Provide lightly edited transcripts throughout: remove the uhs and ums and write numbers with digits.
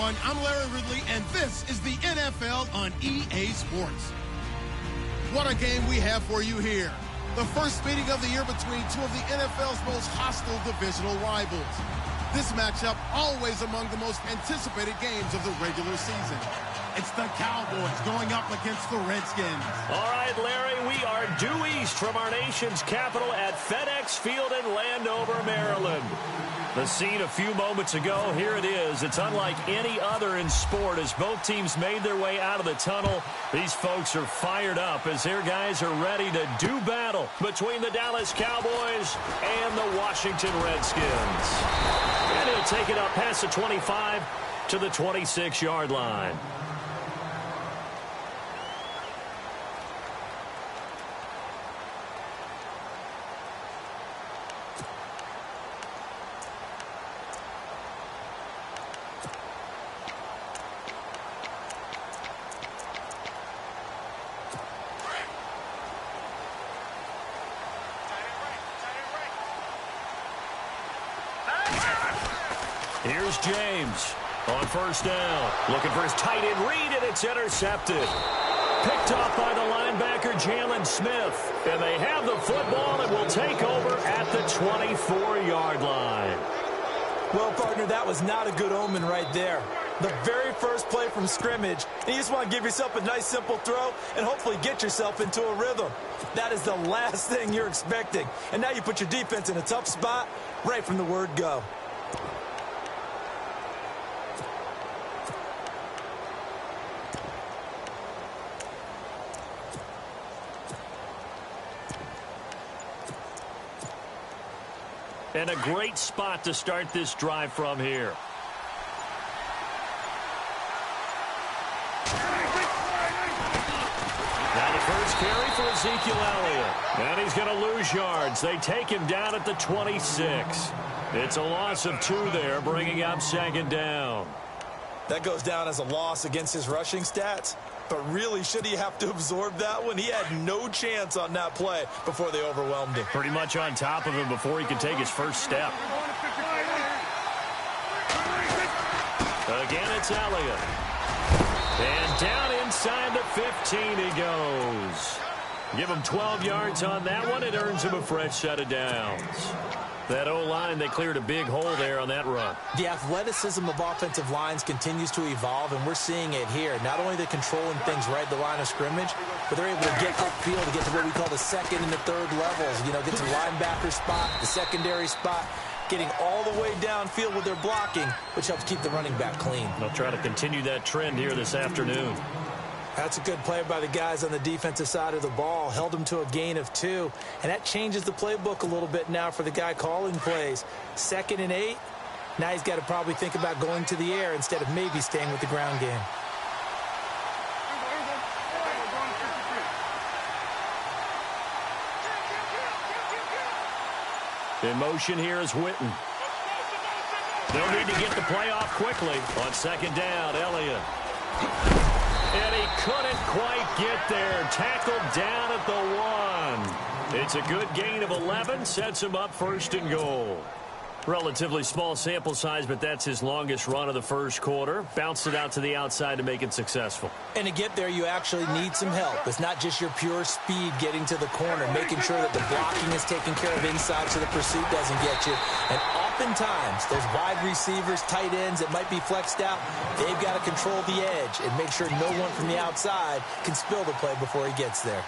everyone. I'm Larry Ridley, and this is the NFL on EA Sports. What a game we have for you here. The first meeting of the year between two of the NFL's most hostile divisional rivals. This matchup always among the most anticipated games of the regular season. It's the Cowboys going up against the Redskins. All right, Larry, we are due east from our nation's capital at FedEx Field in Landover, Maryland. The scene a few moments ago, here it is. It's unlike any other in sport as both teams made their way out of the tunnel. These folks are fired up as their guys are ready to do battle between the Dallas Cowboys and the Washington Redskins. And he'll take it up past the 25 to the 26-yard line. Here's James on first down. Looking for his tight end read, and it's intercepted. Picked off by the linebacker, Jalen Smith. And they have the football and will take over at the 24-yard line. Well, partner, that was not a good omen right there. The very first play from scrimmage, and you just want to give yourself a nice, simple throw and hopefully get yourself into a rhythm. That is the last thing you're expecting. And now you put your defense in a tough spot right from the word go. And a great spot to start this drive from here. Now the first carry for Ezekiel Elliott. And he's going to lose yards. They take him down at the 26. It's a loss of 2 there, bringing up second down. That goes down as a loss against his rushing stats. But really, should he have to absorb that one? He had no chance on that play before they overwhelmed him. Pretty much on top of him before he could take his first step. Again, it's Elliott. And down inside the 15 he goes. Give him 12 yards on that one. It earns him a fresh set of downs. That O-line, they cleared a big hole there on that run. The athleticism of offensive lines continues to evolve, and we're seeing it here. Not only they're controlling things right at the line of scrimmage, but they're able to get upfield to get to what we call the second and the third levels. You know, get to the linebacker spot, the secondary spot, getting all the way downfield with their blocking, which helps keep the running back clean. They'll try to continue that trend here this afternoon. That's a good play by the guys on the defensive side of the ball. Held them to a gain of 2. And that changes the playbook a little bit now for the guy calling plays. 2nd and 8. Now he's got to probably think about going to the air instead of maybe staying with the ground game. In motion here is Witten. They'll need to get the play off quickly. On second down, Elliott. And he couldn't quite get there. Tackled down at the 1. It's a good gain of 11. Sets him up first and goal. Relatively small sample size, but that's his longest run of the first quarter. Bounced it out to the outside to make it successful. And to get there, you actually need some help. It's not just your pure speed getting to the corner, making sure that the blocking is taken care of inside so the pursuit doesn't get you. And oftentimes, those wide receivers, tight ends that might be flexed out, they've got to control the edge and make sure no one from the outside can spill the play before he gets there.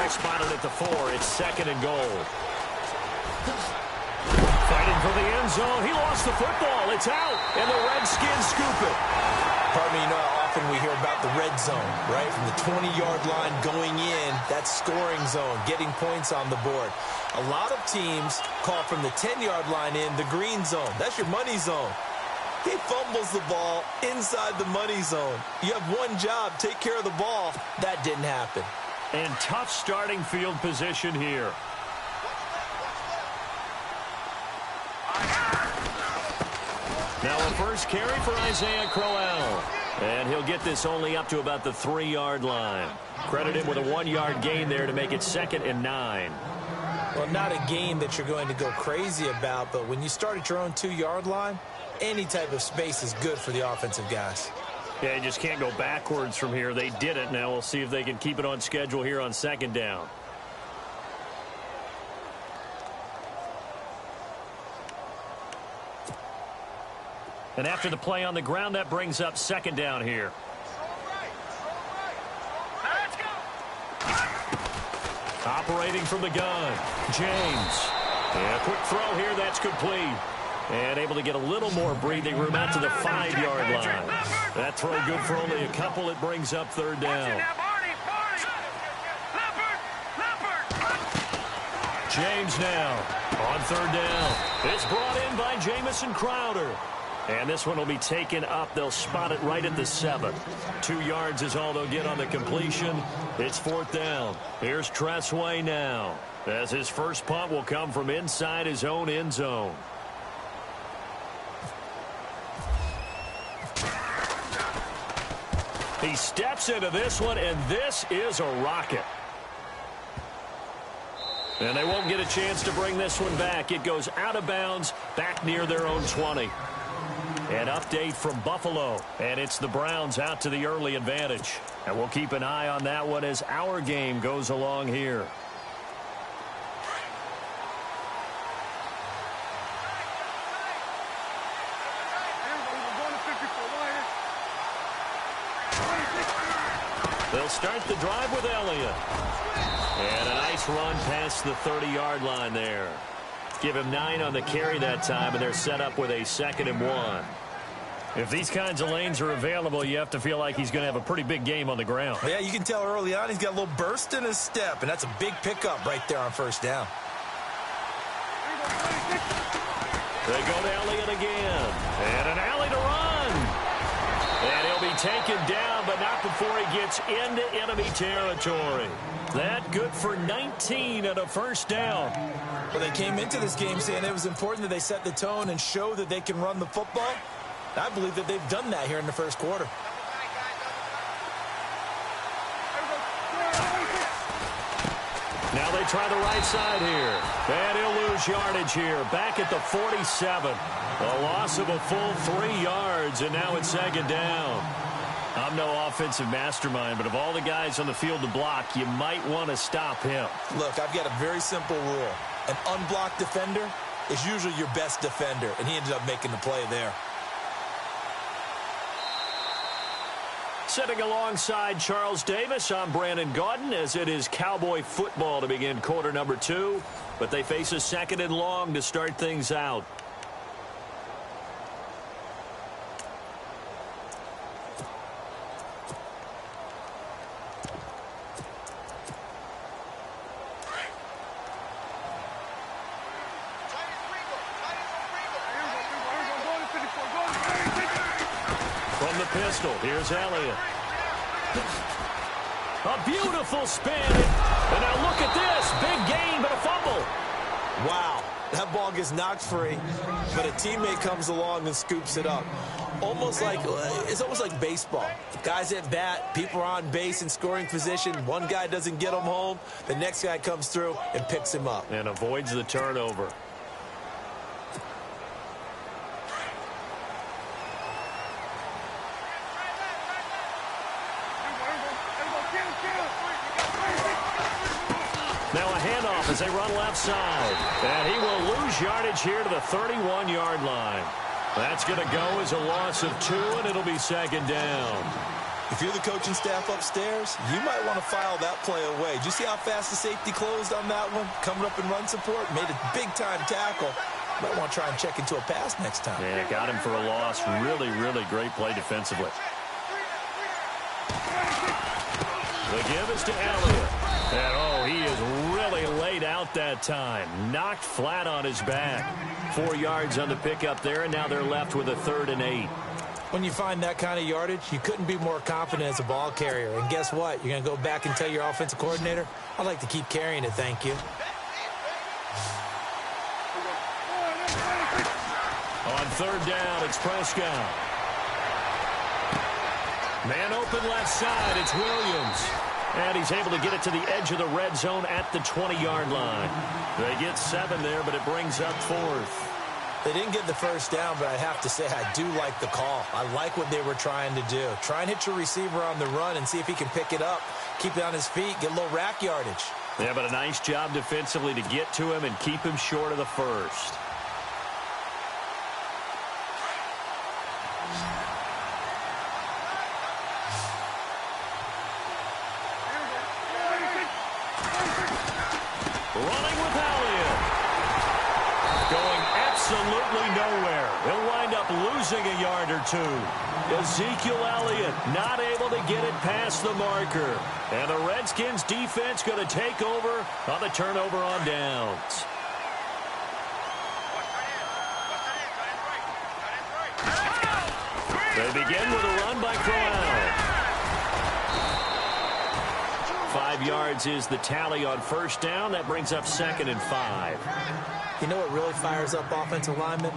Spotted at the 4. It's 2nd and goal. Fighting for the end zone. He lost the football. It's out. And the Redskins scoop it. Pardon me, you know how often we hear about the red zone, right? From the 20-yard line going in, that's scoring zone, getting points on the board. A lot of teams call from the 10-yard line in the green zone. That's your money zone. He fumbles the ball inside the money zone. You have one job, take care of the ball. That didn't happen. And tough starting field position here. Now a first carry for Isaiah Crowell. And he'll get this only up to about the 3-yard line. Credit him with a 1-yard gain there to make it 2nd and 9. Well, not a gain that you're going to go crazy about, but when you start at your own 2-yard line, any type of space is good for the offensive guys. Yeah, you just can't go backwards from here. They did it. Now we'll see if they can keep it on schedule here on 2nd down. And after the play on the ground, that brings up 2nd down here. Let's go. Operating from the gun, James. Yeah, quick throw here, that's complete. And able to get a little more breathing room out to the 5-yard line. That throw good for only a couple. It brings up 3rd down. James now on 3rd down. It's brought in by Jamison Crowder. And this one will be taken up. They'll spot it right at the 7. 2 yards is all they'll get on the completion. It's 4th down. Here's Tressway now, as his first punt will come from inside his own end zone. He steps into this one, and this is a rocket. And they won't get a chance to bring this one back. It goes out of bounds, back near their own 20. An update from Buffalo, and it's the Browns out to the early advantage. And we'll keep an eye on that one as our game goes along here. They'll start the drive with Elliott. And a nice run past the 30-yard line there. Give him 9 on the carry that time, and they're set up with a 2nd and 1. If these kinds of lanes are available, you have to feel like he's going to have a pretty big game on the ground. Yeah, you can tell early on he's got a little burst in his step, and that's a big pickup right there on 1st down. They go to Elliott again. And an alley to run. And he'll be taken down, but not before he gets into enemy territory. That good for 19 and a 1st down. Well, they came into this game saying it was important that they set the tone and show that they can run the football. I believe that they've done that here in the 1st quarter. Now they try the right side here. And he'll lose yardage here. Back at the 47. A loss of a full 3 yards, and now it's 2nd down. I'm no offensive mastermind, but of all the guys on the field to block, you might want to stop him. Look, I've got a very simple rule. An unblocked defender is usually your best defender, and he ended up making the play there. Sitting alongside Charles Davis, I'm Brandon Gaudin, as it is Cowboy football to begin quarter number 2. But they face a 2nd and long to start things out. From the pistol, here's Elliott. A beautiful spin. And now look at this. Big gain, but a fumble. Wow. That ball gets knocked free, but a teammate comes along and scoops it up. It's almost like baseball. Guys at bat, people are on base in scoring position. One guy doesn't get him home. The next guy comes through and picks him up. And avoids the turnover. Now a handoff as they run left side. And he will lose yardage here to the 31-yard line. That's going to go as a loss of 2, and it'll be 2nd down. If you're the coaching staff upstairs, you might want to file that play away. Did you see how fast the safety closed on that one? Coming up in run support, made a big-time tackle. Might want to try and check into a pass next time. Yeah, got him for a loss. Really, really great play defensively. The give is to Elliott. And, oh, he is really laid out that time. Knocked flat on his back. 4 yards on the pickup there, and now they're left with a 3rd and 8. When you find that kind of yardage, you couldn't be more confident as a ball carrier. And guess what? You're going to go back and tell your offensive coordinator, I'd like to keep carrying it, thank you. On third down, it's Prescott. Man open left side, it's Williams. And he's able to get it to the edge of the red zone at the 20-yard line. They get 7 there, but it brings up 4th. They didn't get the first down, but I have to say I do like the call. I like what they were trying to do. Try and hit your receiver on the run and see if he can pick it up, keep it on his feet, get a little rack yardage. Yeah, but a nice job defensively to get to him and keep him short of the first. Running with Elliott. Going absolutely nowhere. He'll wind up losing a yard or 2. Ezekiel Elliott not able to get it past the marker. And the Redskins defense going to take over on the turnover on downs. They begin with a run by Crowell. 5 yards is the tally on first down. That brings up 2nd and 5. You know what really fires up offensive linemen?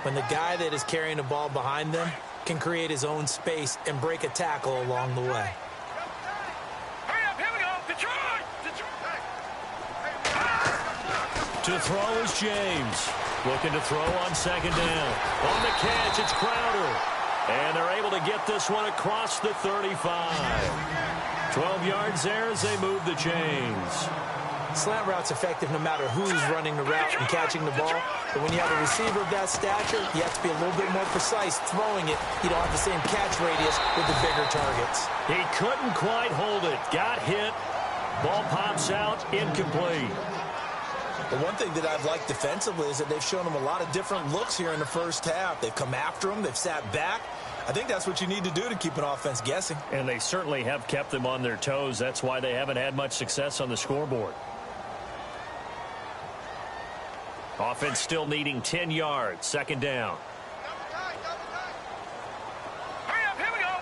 When the guy that is carrying the ball behind them can create his own space and break a tackle along the way. Hurry up, here we go. Detroit! To throw is James. Looking to throw on 2nd down. On the catch, it's Crowder. And they're able to get this one across the 35. 12 yards there as they move the chains. Slant route's effective no matter who's running the route and catching the ball. But when you have a receiver of that stature, you have to be a little bit more precise throwing it. You don't have the same catch radius with the bigger targets. He couldn't quite hold it. Got hit. Ball pops out. Incomplete. The one thing that I've liked defensively is that they've shown him a lot of different looks here in the first half. They've come after him. They've sat back. I think that's what you need to do to keep an offense guessing. And they certainly have kept them on their toes. That's why they haven't had much success on the scoreboard. Offense still needing 10 yards. 2nd down. Hurry up, here we go.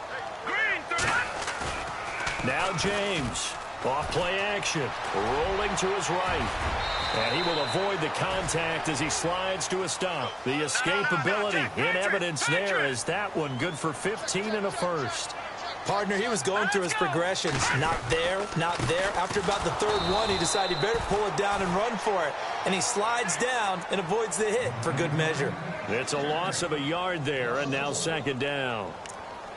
Green, 30. Now James. Off play action. Rolling to his right. And he will avoid the contact as he slides to a stop. The escapability in evidence there as that one good for 15 and a first. Partner, he was going through his progressions. Not there, not there. After about the 3rd one, he decided he better pull it down and run for it. And he slides down and avoids the hit for good measure. It's a loss of a yard there, and now 2nd down.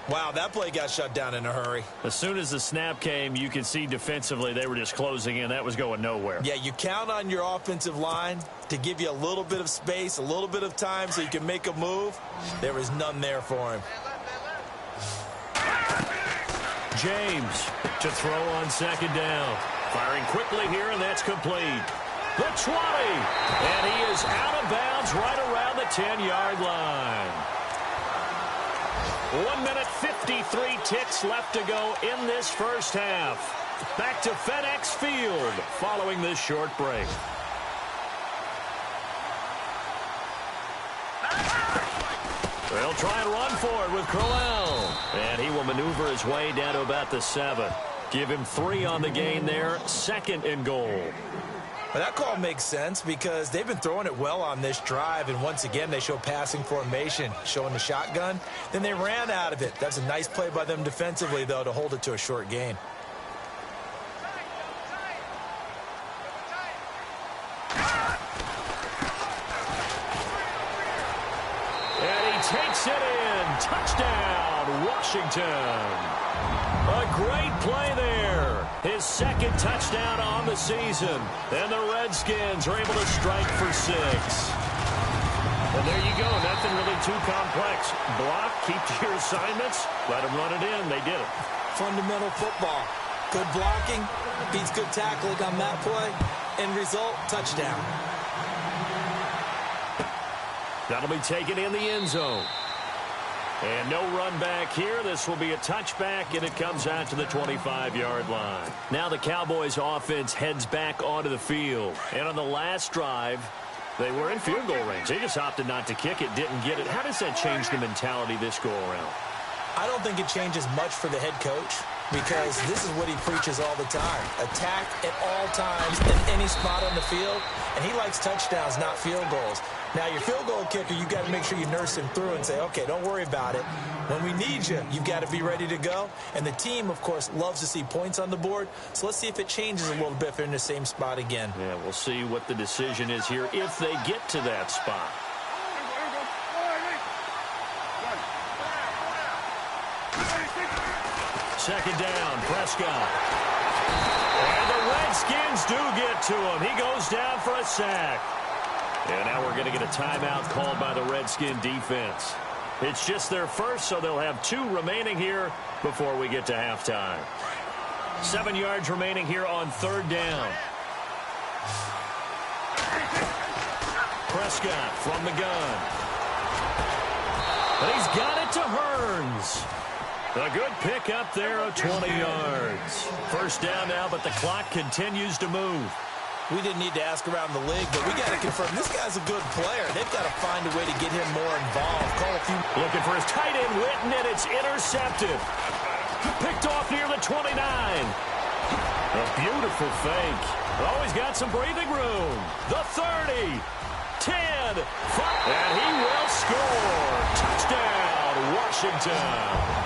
Wow, that play got shut down in a hurry. As soon as the snap came, you could see defensively they were just closing in. That was going nowhere. Yeah, you count on your offensive line to give you a little bit of space, a little bit of time so you can make a move. There was none there for him. James to throw on 2nd down. Firing quickly here, and that's complete. The 20, and he is out of bounds right around the 10-yard line. 1 minute, 53 ticks left to go in this first half. Back to FedEx Field following this short break. They'll try and run for it with Crowell. And he will maneuver his way down to about the 7. Give him 3 on the gain there. 2nd and goal. Well, that call makes sense because they've been throwing it well on this drive, and once again they show passing formation, showing the shotgun. Then they ran out of it. That's a nice play by them defensively, though, to hold it to a short gain. And he takes it in. Touchdown, Washington. A great play there. His 2nd touchdown on the season. And the Redskins are able to strike for 6. And there you go. Nothing really too complex. Block, keep to your assignments, let them run it in. They did it. Fundamental football. Good blocking, beats good tackling on that play. End result, touchdown. That'll be taken in the end zone. And no run back here. This will be a touchback, and it comes out to the 25-yard line. Now the Cowboys offense heads back onto the field. And on the last drive, they were in field goal range. They just opted not to kick it, didn't get it. How does that change the mentality this go-around? I don't think it changes much for the head coach because this is what he preaches all the time. Attack at all times in any spot on the field, and he likes touchdowns, not field goals. Now, your field goal kicker, you got to make make sure you nurse him through and say, okay, don't worry about it. When we need you, you've got to be ready to go. And the team, of course, loves to see points on the board. So let's see if it changes a little bit if they're in the same spot again. Yeah, we'll see what the decision is here if they get to that spot. Second down, Prescott. And the Redskins do get to him. He goes down for a sack. And now we're going to get a timeout called by the Redskin defense. It's just their first, so they'll have 2 remaining here before we get to halftime. 7 yards remaining here on 3rd down. Prescott from the gun. And he's got it to Hearns. A good pick up there of 20 yards. First down now, but the clock continues to move. We didn't need to ask around the league, but we got to confirm this guy's a good player. They've got to find a way to get him more involved. Call a few. Looking for his tight end, Witten, and it's intercepted. Picked off near the 29. A beautiful fake. Always got some breathing room. The 30. 10. 5. And he will score. Touchdown, Washington.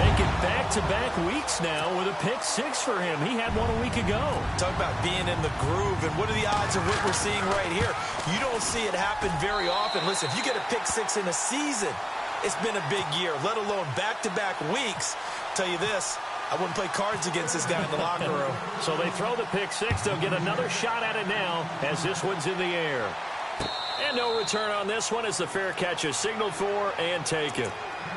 Making back-to-back weeks now with a pick 6 for him. He had one a week ago. Talk about being in the groove, and what are the odds of what we're seeing right here? You don't see it happen very often. Listen, if you get a pick 6 in a season, it's been a big year, let alone back-to-back weeks. Tell you this, I wouldn't play cards against this guy in the locker room. So they throw the pick 6. They'll get another shot at it now as this one's in the air. And no return on this one as the fair catch is signaled for and taken.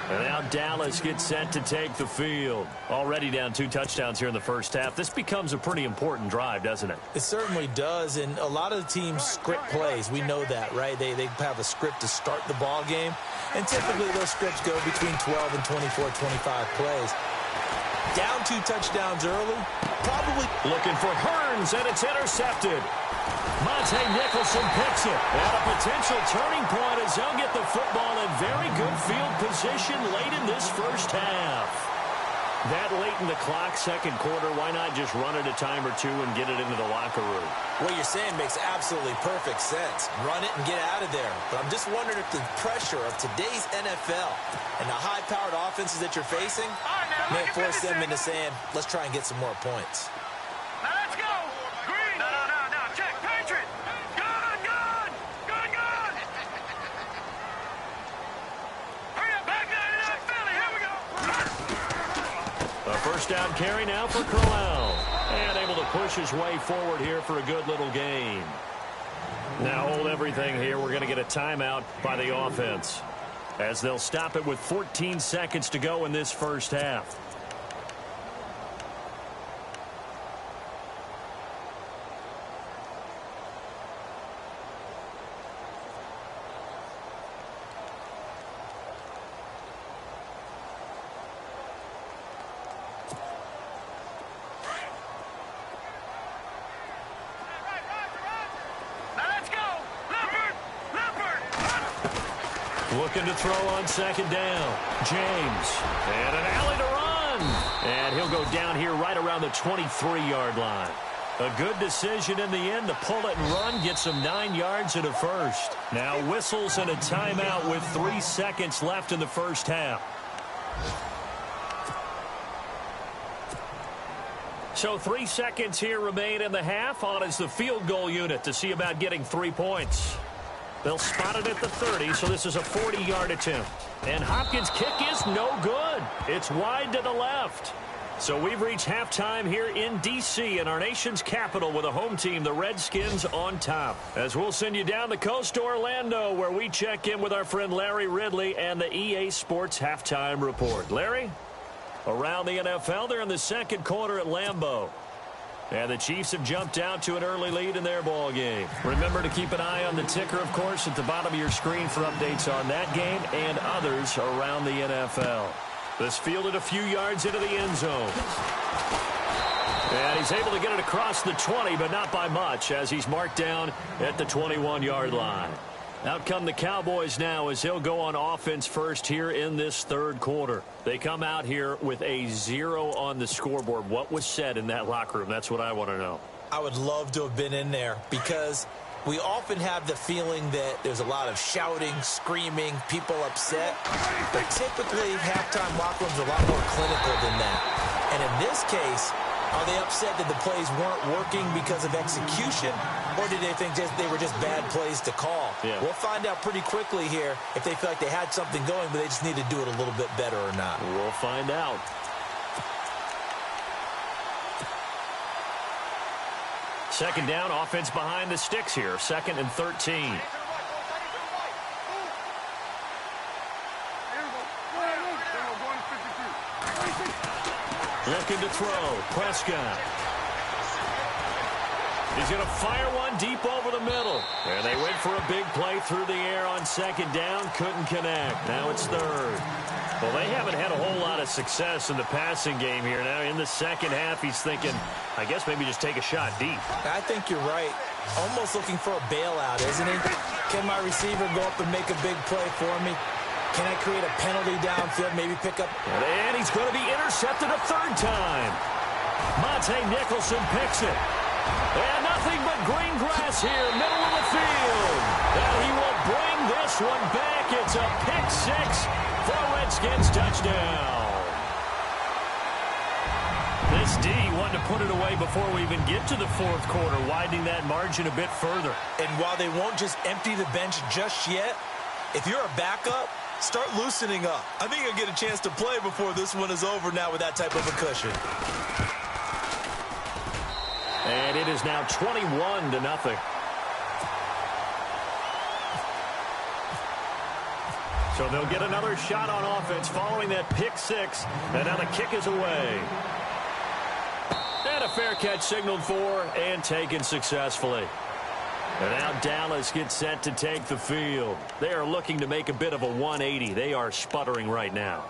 And now Dallas gets set to take the field. Already down 2 touchdowns here in the first half. This becomes a pretty important drive, doesn't it? It certainly does, and a lot of the teams script plays. We know that, right? They have a script to start the ball game, and typically those scripts go between 12 and 24, 25 plays. Down 2 touchdowns early, probably. Looking for Hearns, and it's intercepted. Monte Nicholson picks it. And a potential turning point as they'll get the football in very good field position late in this first half. That late in the clock, second quarter, why not just run it a time or 2 and get it into the locker room? What you're saying makes absolutely perfect sense. Run it and get out of there. But I'm just wondering if the pressure of today's NFL and the high-powered offenses that you're facing may force them into saying, let's try and get some more points. Now let's go. Green. No. Check. Patriot. Gun. Hurry up. Back down. Philly. Here we go. A first down carry now for Crowell. And able to push his way forward here for a good little gain. Now hold everything here. We're going to get a timeout by the offense, as they'll stop it with 14 seconds to go in this first half. Looking to throw on second down. James. And an alley to run. And he'll go down here right around the 23-yard line. A good decision in the end to pull it and run. Gets him 9 yards and a first. Now whistles and a timeout with 3 seconds left in the first half. So 3 seconds here remain in the half. On is the field goal unit to see about getting 3 points. They'll spot it at the 30, so this is a 40-yard attempt. And Hopkins' kick is no good. It's wide to the left. So we've reached halftime here in D.C. in our nation's capital with a home team, the Redskins, on top. As we'll send you down the coast to Orlando, where we check in with our friend Larry Ridley and the EA Sports Halftime Report. Larry, around the NFL, they're in the second quarter at Lambeau. And the Chiefs have jumped out to an early lead in their ball game. Remember to keep an eye on the ticker, of course, at the bottom of your screen for updates on that game and others around the NFL. This fielded a few yards into the end zone. And he's able to get it across the 20, but not by much, as he's marked down at the 21-yard line. Out come the Cowboys now as they'll go on offense first here in this third quarter. They come out here with a 0 on the scoreboard. What was said in that locker room? That's what I want to know. I would love to have been in there because We often have the feeling that there's a lot of shouting, screaming, people upset. But typically, halftime locker rooms are a lot more clinical than that. And in this case, are they upset that the plays weren't working because of execution? Or did they think they were just bad plays to call? Yeah. We'll find out pretty quickly here if they feel like they had something going, but they just need to do it a little bit better or not. We'll find out. Second down, offense behind the sticks here. 2nd and 13. Looking to throw. Prescott. He's going to fire one deep over the middle. And they went for a big play through the air on 2nd down. Couldn't connect. Now it's 3rd. Well, they haven't had a whole lot of success in the passing game here. Now in the second half, he's thinking, I guess maybe just take a shot deep. I think you're right. Almost looking for a bailout, isn't he? Can my receiver go up and make a big play for me? Can I create a penalty downfield, maybe pick up? And he's going to be intercepted a 3rd time. Monte Nicholson picks it. And nothing but green grass here, middle of the field. And he will bring this one back. It's a pick 6 for a Redskins touchdown. This D wanted to put it away before we even get to the 4th quarter, widening that margin a bit further. And while they won't just empty the bench just yet, if you're a backup, start loosening up. I think you'll get a chance to play before this one is over now with that type of a cushion. And it is now 21-0. So they'll get another shot on offense following that pick 6. And now the kick is away. And a fair catch signaled for and taken successfully. And now Dallas gets set to take the field. They are looking to make a bit of a 180. They are sputtering right now.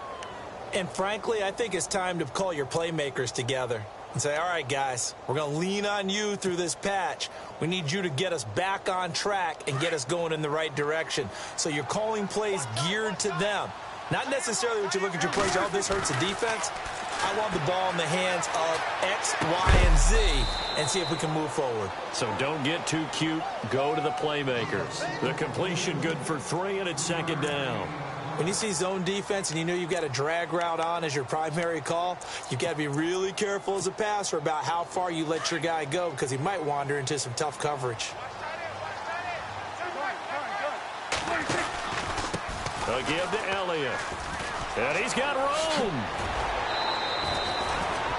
And frankly, I think it's time to call your playmakers together and say, all right, guys, we're going to lean on you through this patch. We need you to get us back on track and get us going in the right direction. So you're calling plays geared to them. Not necessarily what you look at your plays, oh, this hurts the defense. I want the ball in the hands of X, Y, and Z and see if we can move forward. So don't get too cute. Go to the playmakers. The completion good for 3, and it's 2nd down. When you see zone defense and you know you've got a drag route on as your primary call, you've got to be really careful as a passer about how far you let your guy go because he might wander into some tough coverage. They'll give to Elliott. And he's got room.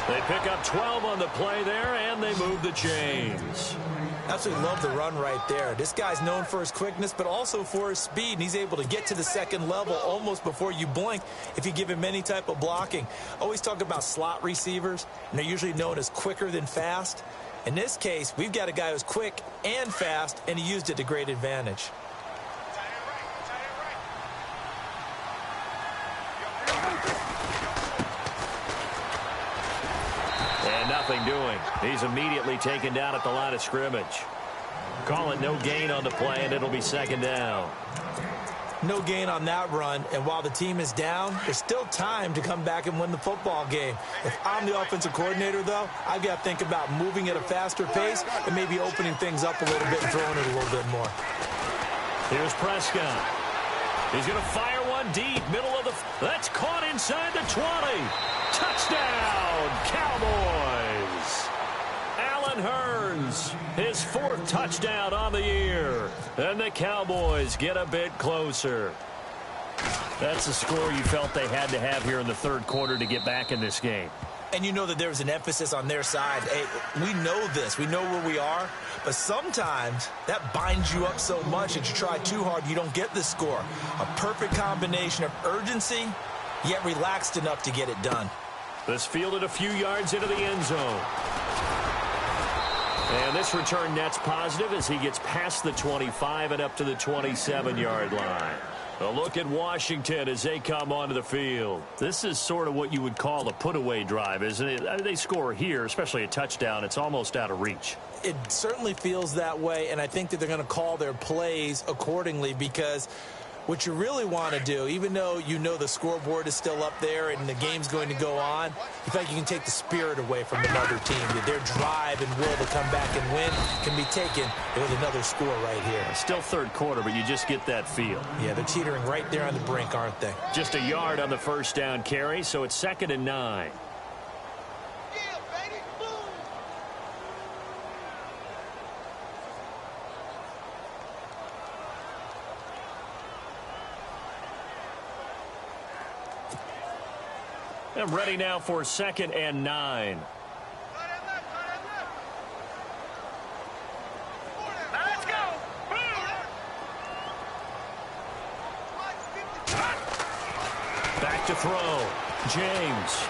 They pick up 12 on the play there, and they move the chains. Absolutely love the run right there. This guy's known for his quickness, but also for his speed. And he's able to get to the 2nd level almost before you blink if you give him any type of blocking. Always talk about slot receivers, and they're usually known as quicker than fast. In this case, we've got a guy who's quick and fast, and he used it to great advantage. And nothing doing. He's immediately taken down at the line of scrimmage. Call it no gain on the play, and it'll be 2nd down. No gain on that run, and while the team is down, there's still time to come back and win the football game. If I'm the offensive coordinator, though, I've got to think about moving at a faster pace and maybe opening things up a little bit and throwing it a little bit more. Here's Prescott. He's going to fire one deep, middle of the... That's caught inside the 20. Touchdown, Cowboys. Allen Hurns, his 4th touchdown on the year. And the Cowboys get a bit closer. That's the score you felt they had to have here in the 3rd quarter to get back in this game. And you know that there was an emphasis on their side. Hey, we know this. We know where we are. But sometimes that binds you up so much that you try too hard, you don't get the score. A perfect combination of urgency, yet relaxed enough to get it done. This fielded a few yards into the end zone. And this return net's positive as he gets past the 25 and up to the 27-yard line. A look at Washington as they come onto the field. This is sort of what you would call a put-away drive, isn't it? They score here, especially a touchdown. It's almost out of reach. It certainly feels that way, and I think that they're going to call their plays accordingly because What you really want to do, even though you know the scoreboard is still up there and the game's going to go on, you think you can take the spirit away from another team. Their drive and will to come back and win can be taken with another score right here. Still third quarter, but you just get that feel. Yeah, they're teetering right there on the brink, aren't they? Just a yard on the first down carry, so it's 2nd and 9. And ready now for 2nd and 9. Let's go. Back to throw. James.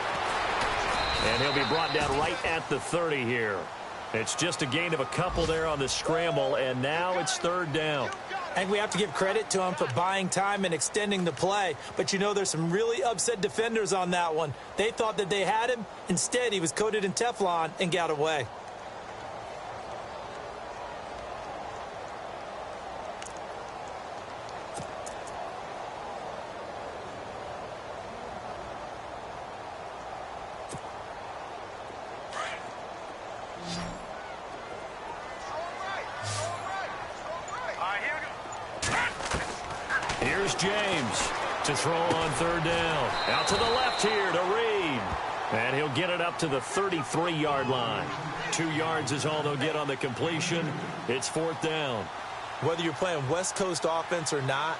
And he'll be brought down right at the 30 here. It's just a gain of a couple there on the scramble, and now it's 3rd down. I think we have to give credit to him for buying time and extending the play. But you know there's some really upset defenders on that one. They thought that they had him. Instead, he was coated in Teflon and got away. Here's James to throw on 3rd down. Out to the left here to Reed. And he'll get it up to the 33-yard line. 2 yards is all they'll get on the completion. It's 4th down. Whether you're playing West Coast offense or not,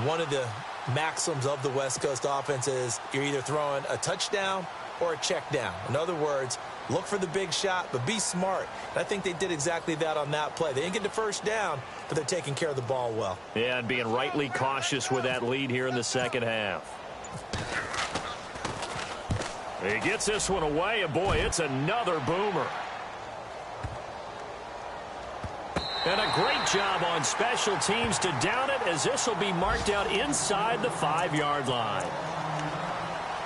one of the maxims of the West Coast offense is you're either throwing a touchdown or a check down. In other words, look for the big shot, but be smart. And I think they did exactly that on that play. They didn't get the first down, but they're taking care of the ball well. Yeah, and being rightly cautious with that lead here in the second half. He gets this one away, and boy, it's another boomer. And a great job on special teams to down it, as this will be marked out inside the 5-yard line.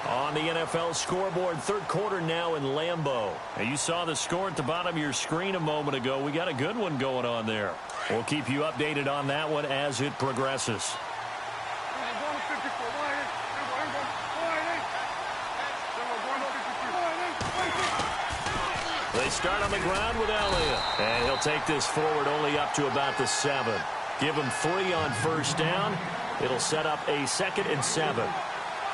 On the NFL scoreboard, 3rd quarter now in Lambeau. Now, you saw the score at the bottom of your screen a moment ago. We got a good one going on there. We'll keep you updated on that one as it progresses. They start on the ground with Elliott. And he'll take this forward only up to about the 7. Give him 3 on 1st down. It'll set up a 2nd and 7.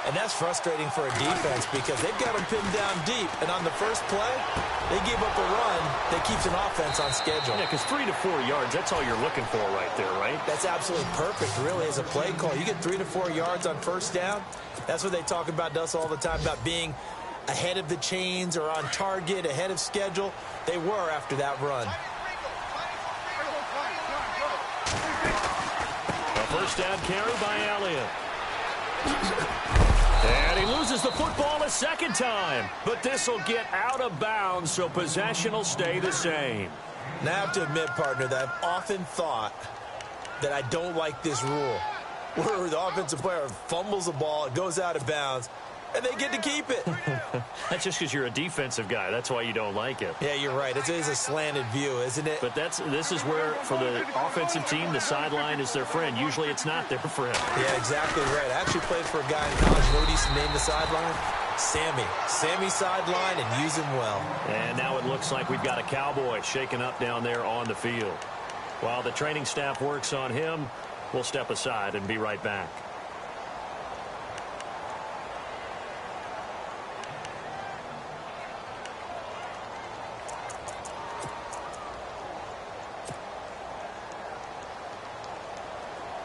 And that's frustrating for a defense because they've got them pinned down deep. And on the first play, they gave up a run that keeps an offense on schedule. Yeah, because 3 to 4 yards, that's all you're looking for right there, right? That's absolutely perfect, really, as a play call. You get 3 to 4 yards on 1st down. That's what they talk about to us all the time, about being ahead of the chains or on target, ahead of schedule. They were after that run. A 1st down carry by Elliott. And he loses the football a 2nd time. But this will get out of bounds, so possession will stay the same. Now, I have to admit, partner, that I've often thought that I don't like this rule, where the offensive player fumbles the ball, it goes out of bounds, and they get to keep it. That's just because you're a defensive guy. That's why you don't like it. Yeah, you're right. It is a slanted view, isn't it? But this is where, for the offensive team, the sideline is their friend. Usually it's not their friend. Yeah, exactly right. I actually played for a guy in college. You know what he used to name the sideline? Sammy. Sammy sideline, and use him well. And now it looks like we've got a Cowboy shaken up down there on the field. While the training staff works on him, we'll step aside and be right back.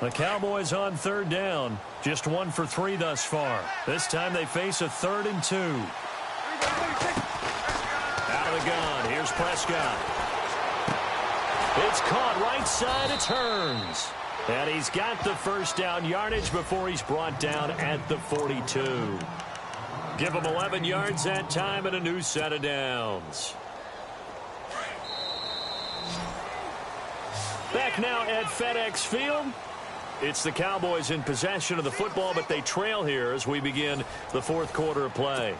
The Cowboys on 3rd down. Just 1 for 3 thus far. This time they face a 3rd and 2. Out of the gun. Here's Prescott. It's caught right side. It turns. And he's got the 1st down yardage before he's brought down at the 42. Give him 11 yards that time and a new set of downs. Back now at FedEx Field. It's the Cowboys in possession of the football, but they trail here as we begin the 4th quarter of play.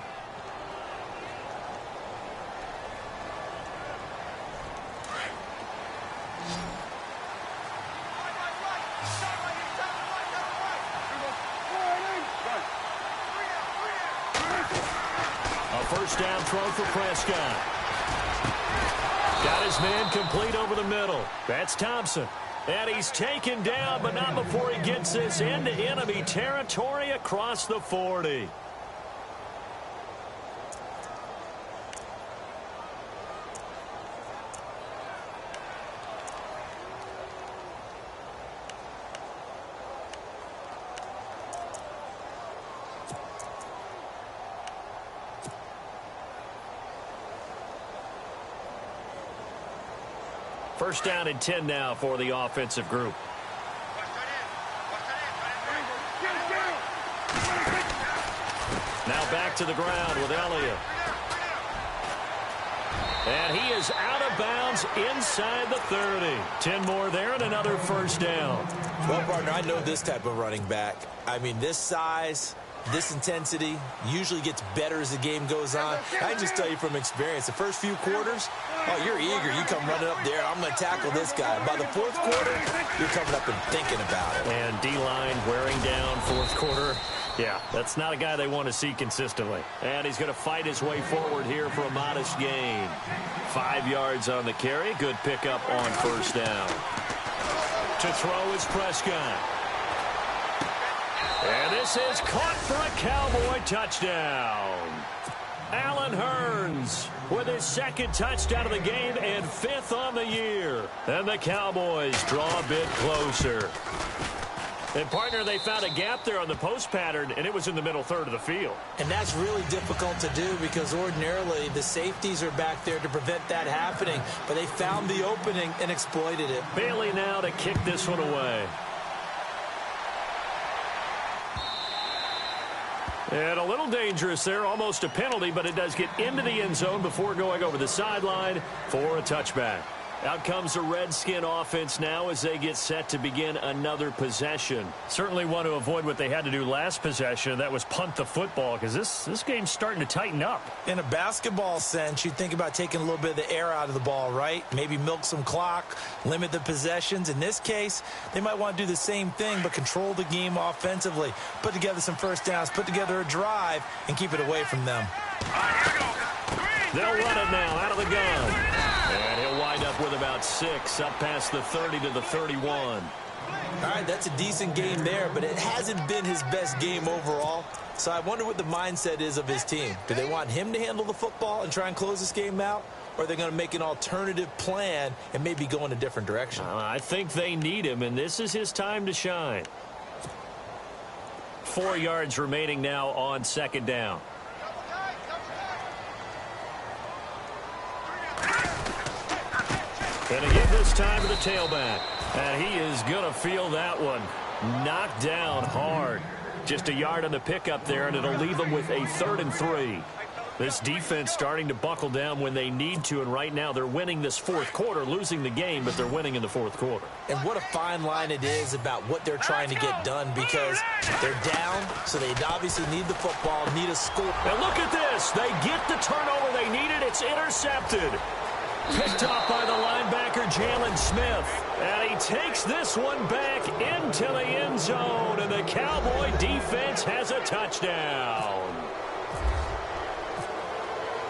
first down throw for Prescott. Got his man complete over the middle. That's Thompson. And he's taken down, but not before he gets this into enemy territory across the 40. First down and 10 now for the offensive group. Now back to the ground with Elliott. And he is out of bounds inside the 30. 10 more there and another first down. Well, partner, I know this type of running back. I mean, this size, this intensity usually gets better as the game goes on. I can just tell you from experience, the first few quarters, oh, you're eager. You come running up there, I'm going to tackle this guy. By the fourth quarter, you're coming up and thinking about it. And D-line wearing down fourth quarter. Yeah, that's not a guy they want to see consistently. And he's going to fight his way forward here for a modest gain. 5 yards on the carry. Good pickup on first down. To throw is Prescott. And this is caught for a Cowboy touchdown. Allen Hurns with his second touchdown of the game and 5th on the year. And the Cowboys draw a bit closer. And, partner, they found a gap there on the post pattern, and it was in the middle third of the field. And that's really difficult to do because ordinarily the safeties are back there to prevent that happening. But they found the opening and exploited it. Bailey now to kick this one away. And a little dangerous there, almost a penalty, but it does get into the end zone before going over the sideline for a touchback. Out comes the Redskin offense now as they get set to begin another possession. Certainly want to avoid what they had to do last possession. That was punt the football because this game's starting to tighten up. In a basketball sense, you think about taking a little bit of the air out of the ball, right? Maybe milk some clock, limit the possessions. In this case, they might want to do the same thing but control the game offensively. Put together some first downs, put together a drive, and keep it away from them. They'll run it now out of the gun. And he'll wind up with about 6 up past the 30 to the 31. All right, that's a decent game there, but it hasn't been his best game overall. So I wonder what the mindset is of his team. Do they want him to handle the football and try and close this game out? Or are they going to make an alternative plan and maybe go in a different direction? I think they need him, and this is his time to shine. 4 yards remaining now on second down. And again this time to the tailback. And he is going to feel that one. Knocked down hard. Just a yard on the pickup there, and it'll leave them with a 3rd and 3. This defense starting to buckle down when they need to, and right now they're winning this fourth quarter, losing the game, but they're winning in the fourth quarter. And what a fine line it is about what they're trying to get done because they're down, so they obviously need the football, need a score. And look at this. They get the turnover they needed. It's intercepted. Picked off by the linebacker, Jalen Smith. And he takes this one back into the end zone. And the Cowboy defense has a touchdown.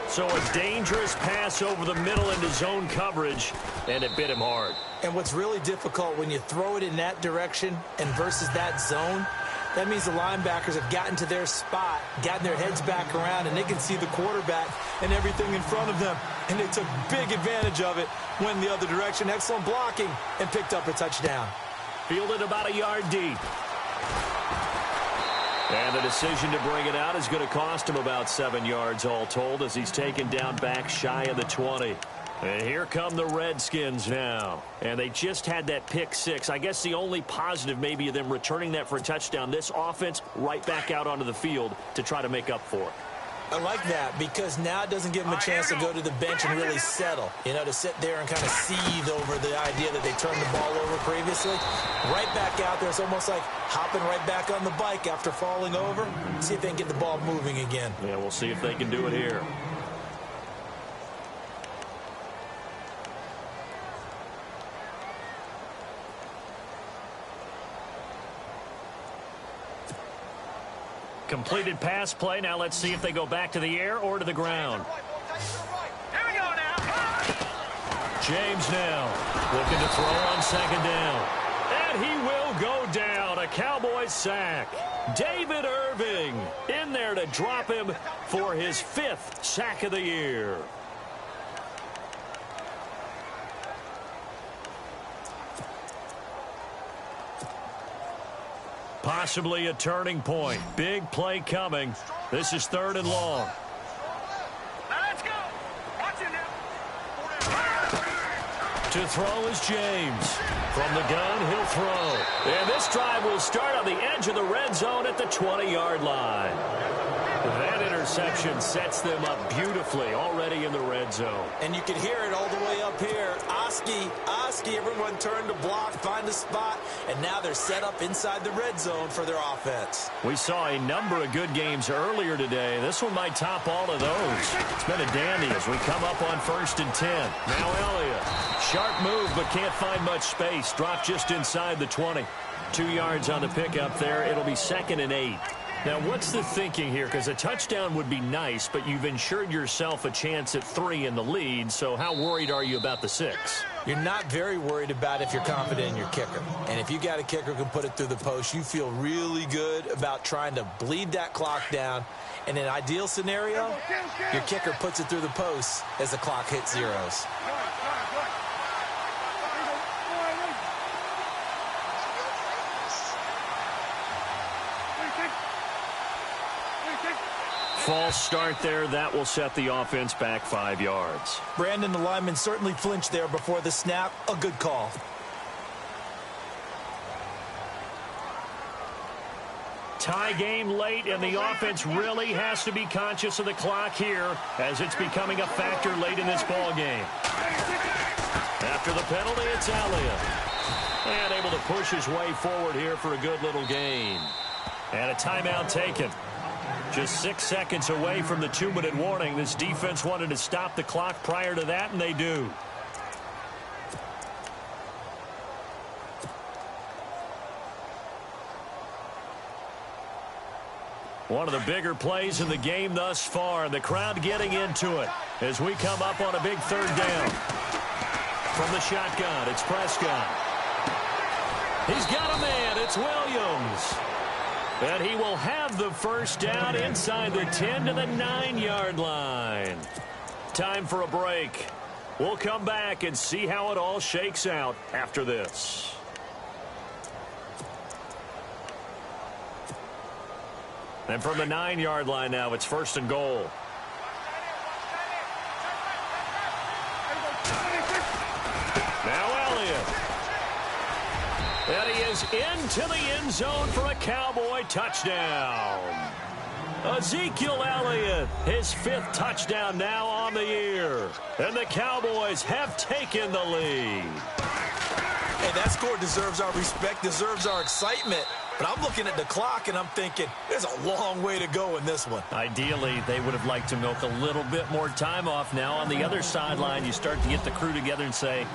So a dangerous pass over the middle into zone coverage. And it bit him hard. And what's really difficult when you throw it in that direction and versus that zone, that means the linebackers have gotten to their spot, gotten their heads back around, and they can see the quarterback and everything in front of them. And they took big advantage of it, went the other direction. Excellent blocking, and picked up a touchdown. Fielded about a yard deep. And the decision to bring it out is going to cost him about 7 yards all told as he's taken down back shy of the 20. And here come the Redskins now. And they just had that pick 6. I guess the only positive maybe of them returning that for a touchdown. This offense right back out onto the field to try to make up for it. I like that because now it doesn't give them a chance to go to the bench and really settle. You know, to sit there and kind of seethe over the idea that they turned the ball over previously. Right back out there. It's almost like hopping right back on the bike after falling over. See if they can get the ball moving again. Yeah, we'll see if they can do it here. Completed pass play. Now let's see if they go back to the air or to the ground. Here we go now. James now looking to throw on second down. And he will go down. A Cowboys sack. David Irving in there to drop him for his 5th sack of the year. Possibly a turning point. Big play coming. This is 3rd and long. Now let's go. Watch it now. To throw is James. From the gun, he'll throw. And this drive will start on the edge of the red zone at the 20-yard line. That interception sets them up beautifully already in the red zone. And you can hear it all the way up here. Oski, everyone turned to block, find a spot, and now they're set up inside the red zone for their offense. We saw a number of good games earlier today. This one might top all of those. It's been a dandy as we come up on 1st and 10. Now Elliott. Sharp move, but can't find much space. Dropped just inside the 20. 2 yards on the pickup there. It'll be 2nd and 8. Now, what's the thinking here? Because a touchdown would be nice, but you've ensured yourself a chance at 3 in the lead, so how worried are you about the 6? You're not very worried about if you're confident in your kicker. And if you got a kicker who can put it through the post, you feel really good about trying to bleed that clock down. In an ideal scenario, your kicker puts it through the post as the clock hits zeros. False start there. That will set the offense back 5 yards. Brandon, the lineman certainly flinched there before the snap. A good call. Tie game late, and the offense really has to be conscious of the clock here as it's becoming a factor late in this ball game. After the penalty, it's Elliott. And able to push his way forward here for a good little gain. And a timeout taken. Just 6 seconds away from the 2-minute warning. This defense wanted to stop the clock prior to that, and they do. One of the bigger plays in the game thus far, and the crowd getting into it as we come up on a big 3rd down. From the shotgun, it's Prescott. He's got a man. It's Williams. And he will have the 1st down inside the 10 to the 9-yard line. Time for a break. We'll come back and see how it all shakes out after this. And from the 9-yard line now, it's 1st and goal. Now Elliott. And he is into the end zone for a Cowboy touchdown. Ezekiel Elliott, his 5th touchdown now on the year. And the Cowboys have taken the lead. Hey, that score deserves our respect, deserves our excitement. But I'm looking at the clock, and I'm thinking, there's a long way to go in this one. Ideally, they would have liked to milk a little bit more time off. Now, on the other sideline, you start to get the crew together and say,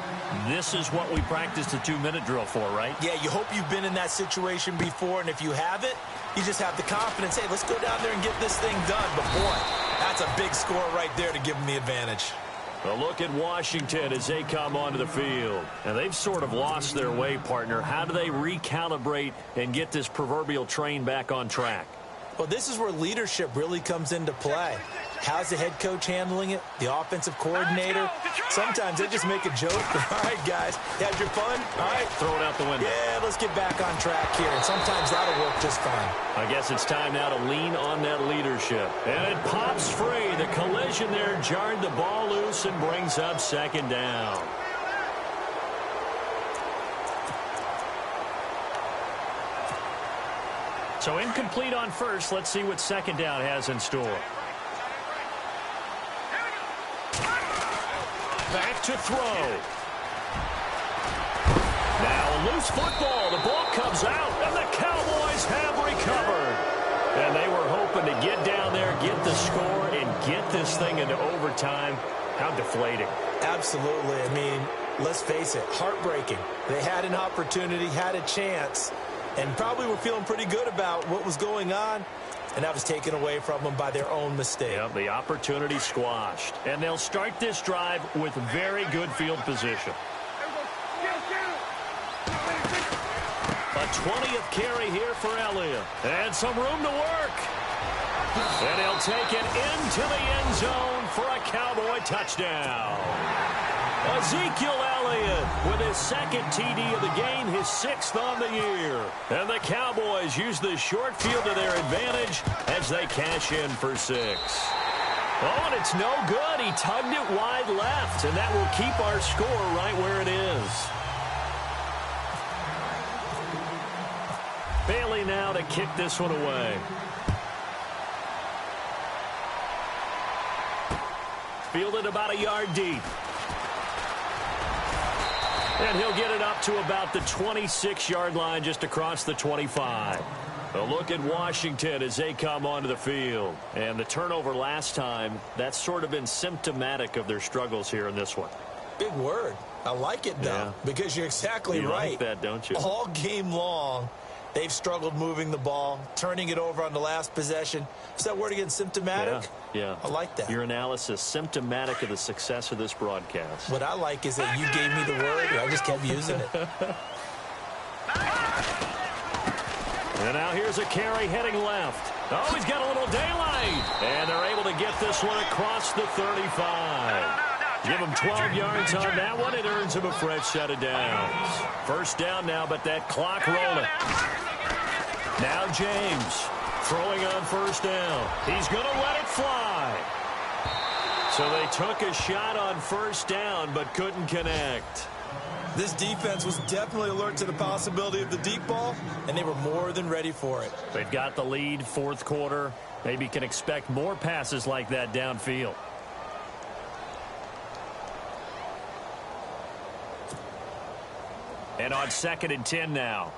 this is what we practiced the 2-minute drill for, right? Yeah, you hope you've been in that situation before, and if you haven't, you just have the confidence, hey, let's go down there and get this thing done. But, boy, that's a big score right there to give them the advantage. A look at Washington as they come onto the field. And they've sort of lost their way, partner. How do they recalibrate and get this proverbial train back on track? Well, this is where leadership really comes into play. How's the head coach handling it? The offensive coordinator? Sometimes they just make a joke. All right, guys, had your fun? All right. Throw it out the window. Yeah, let's get back on track here. And sometimes that'll work just fine. I guess it's time now to lean on that leadership. And it pops free. The collision there jarred the ball loose and brings up 2nd down. So incomplete on 1st. Let's see what 2nd down has in store. Back to throw. Now a loose football. The ball comes out, and the Cowboys have recovered. And they were hoping to get down there, get the score, and get this thing into overtime. How deflating. Absolutely. I mean, let's face it, heartbreaking. They had an opportunity, had a chance, and probably were feeling pretty good about what was going on. and that was taken away from them by their own mistake. Yep, the opportunity squashed. And they'll start this drive with very good field position. A 20th carry here for Elliott. And some room to work. And he'll take it into the end zone for a Cowboy touchdown. Ezekiel Elliott with his second TD of the game, his 6th on the year. And the Cowboys use the short field to their advantage as they cash in for 6. Oh, and it's no good. He tugged it wide left, and that will keep our score right where it is. Bailey now to kick this one away. Fielded about a yard deep. And he'll get it up to about the 26-yard line just across the 25. A look at Washington as they come onto the field. And the turnover last time, that's sort of been symptomatic of their struggles here in this one. Big word. I like it, though, because you're exactly right. You like that, don't you? All game long, they've struggled moving the ball, turning it over on the last possession. Is that word again, symptomatic? Yeah. I like that. Your analysis, symptomatic of the success of this broadcast. What I like is that you gave me the word, and I just kept using it. And now here's a carry heading left. Oh, he's got a little daylight. And they're able to get this one across the 35. Give him 12 yards on that one. It earns him a fresh set of downs. First down now, but that clock rolling. Now James throwing on first down. He's going to let it fly. So they took a shot on first down, but couldn't connect. This defense was definitely alert to the possibility of the deep ball, and they were more than ready for it. They've got the lead, 4th quarter. Maybe can expect more passes like that downfield. And on 2nd and 10 now.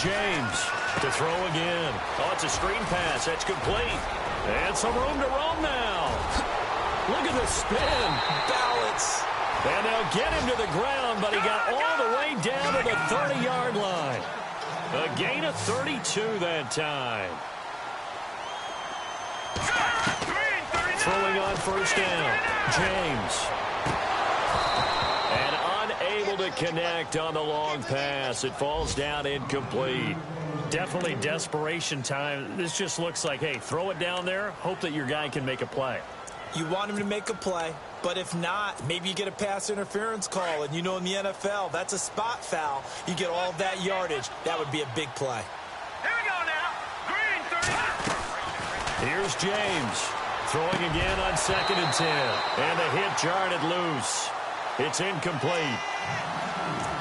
James to throw again. Oh, it's a screen pass. That's complete. And some room to roam now. Look at the spin. Balance. And they'll get him to the ground, but he got all the way down to the 30-yard line. A gain of 32 that time. Throwing on first down. James. And unable to connect on the long pass. It falls down incomplete. Definitely desperation time. This just looks like, hey, throw it down there. Hope that your guy can make a play. You want him to make a play, but if not, maybe you get a pass interference call. And you know in the NFL, that's a spot foul. You get all that yardage. That would be a big play. Here we go now. Green 30. Here's James. Throwing again on 2nd and 10. And the hit jarred it loose. It's incomplete.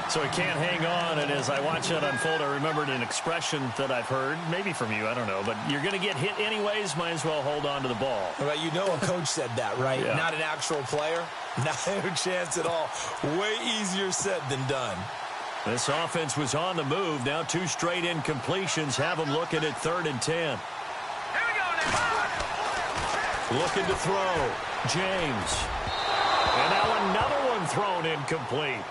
So he can't hang on, and as I watch that unfold, I remembered an expression that I've heard, maybe from you, I don't know, but you're going to get hit anyways, might as well hold on to the ball. Well, you know a coach said that, right? Yeah. Not an actual player. Not a chance at all. Way easier said than done. This offense was on the move. Now 2 straight incompletions have them looking at 3rd and 10. Here we go now. Looking to throw. James. And now another one thrown incomplete.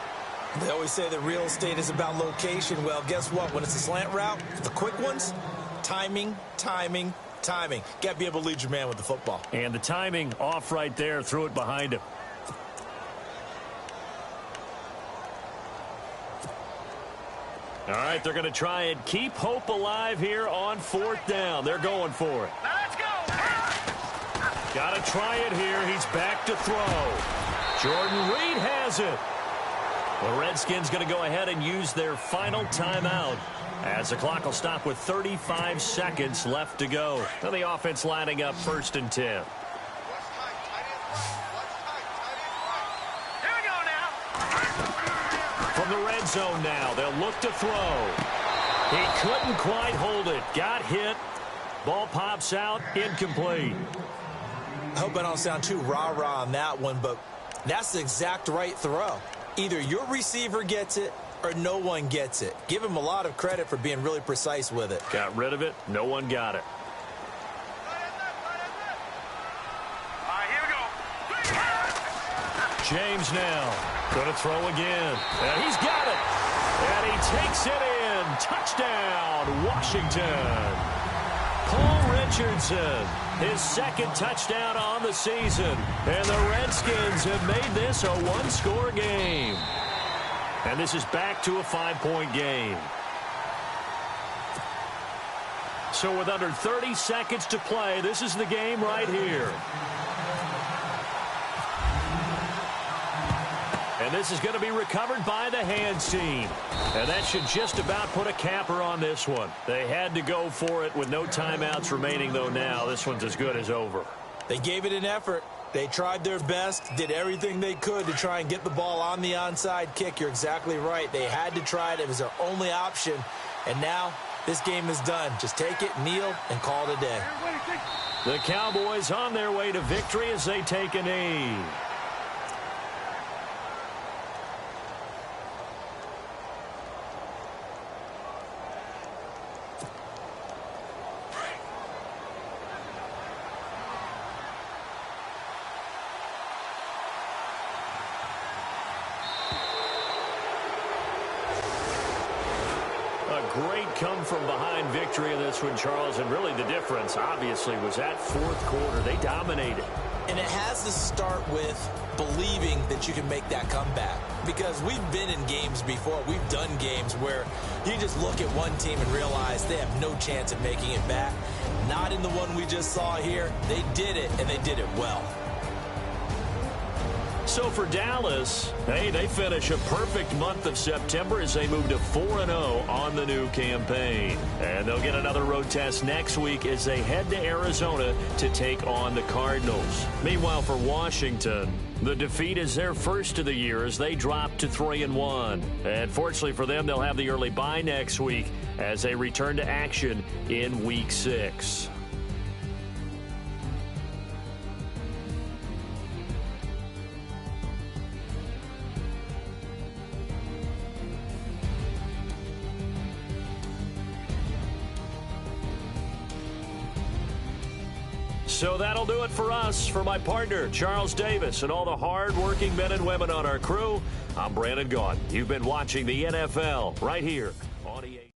They always say that real estate is about location. Well, guess what? When it's a slant route, the quick ones, timing, timing, timing. Got to be able to lead your man with the football. And the timing off right there. Threw it behind him. All right, they're going to try and keep hope alive here on 4th down. They're going for it. Let's go. Got to try it here. He's back to throw. Jordan Reed has it. The Redskins going to go ahead and use their final timeout as the clock will stop with 35 seconds left to go. Now the offense lining up 1st and 10. Here we go now. From the red zone now, they'll look to throw. He couldn't quite hold it. Got hit. Ball pops out. Incomplete. I hope I don't sound too rah-rah on that one, but that's the exact right throw. Either your receiver gets it or no one gets it. Give him a lot of credit for being really precise with it. Got rid of it. No one got it. All right, here we go. James now going to throw again. And he's got it. And he takes it in. Touchdown, Washington. Paul Richardson, his second touchdown on the season. And the Redskins have made this a one-score game. And this is back to a 5-point game. So with under 30 seconds to play, this is the game right here. And this is going to be recovered by the hands team. And that should just about put a capper on this one. They had to go for it with no timeouts remaining, though now. This one's as good as over. They gave it an effort. They tried their best, did everything they could to try and get the ball on the onside kick. You're exactly right. They had to try it. It was their only option. And now this game is done. Just take it, kneel, and call it a day. The Cowboys on their way to victory as they take a knee. Great come-from-behind victory in this one, Charles, and really the difference, obviously, was that fourth quarter. They dominated. And it has to start with believing that you can make that comeback. Because we've been in games before. We've done games where you just look at one team and realize they have no chance of making it back. Not in the one we just saw here. They did it, and they did it well. So for Dallas, hey, they finish a perfect month of September as they move to 4-0 on the new campaign. And they'll get another road test next week as they head to Arizona to take on the Cardinals. Meanwhile, for Washington, the defeat is their first of the year as they drop to 3-1. And fortunately for them, they'll have the early bye next week as they return to action in Week 6. So that'll do it for us. For my partner, Charles Davis, and all the hard-working men and women on our crew, I'm Brandon Gaudin. You've been watching the NFL right here on EA.